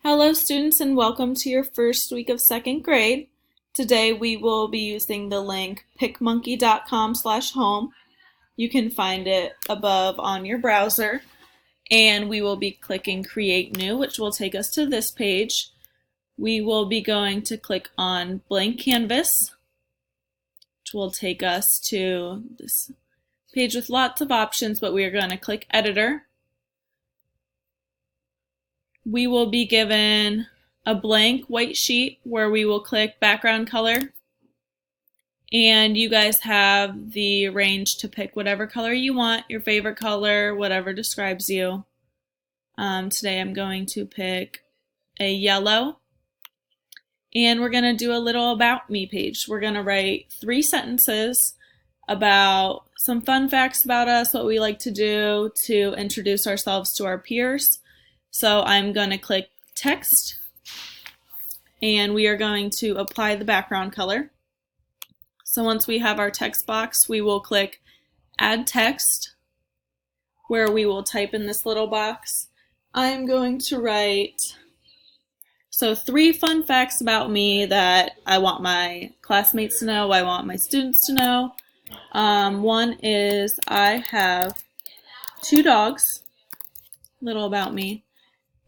Hello students and welcome to your first week of second grade. Today we will be using the link picmonkey.com/home. You can find it above on your browser, and we will be clicking create new, which will take us to this page. We will be going to click on blank canvas, which will take us to this page with lots of options, but we are going to click editor. We will be given a blank white sheet where we will click background color, and you guys have the range to pick whatever color you want, your favorite color, whatever describes you. Today I'm going to pick a yellow, and we're going to do a little about me page. We're going to write 3 sentences about some fun facts about us, what we like to do to introduce ourselves to our peers. So I'm going to click text, and we are going to apply the background color. So once we have our text box, we will click add text, where we will type in this little box. I'm going to write 3 fun facts about me that I want my classmates to know, I want my students to know. One is I have 2 dogs, little about me.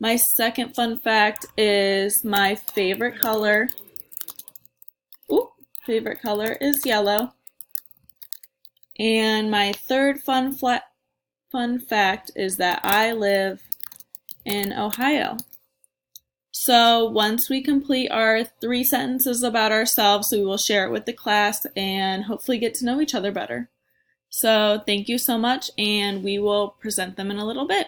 My second fun fact is my favorite color. Favorite color is yellow. And my third fun fact is that I live in Ohio. So once we complete our 3 sentences about ourselves, we will share it with the class and hopefully get to know each other better. So thank you so much, and we will present them in a little bit.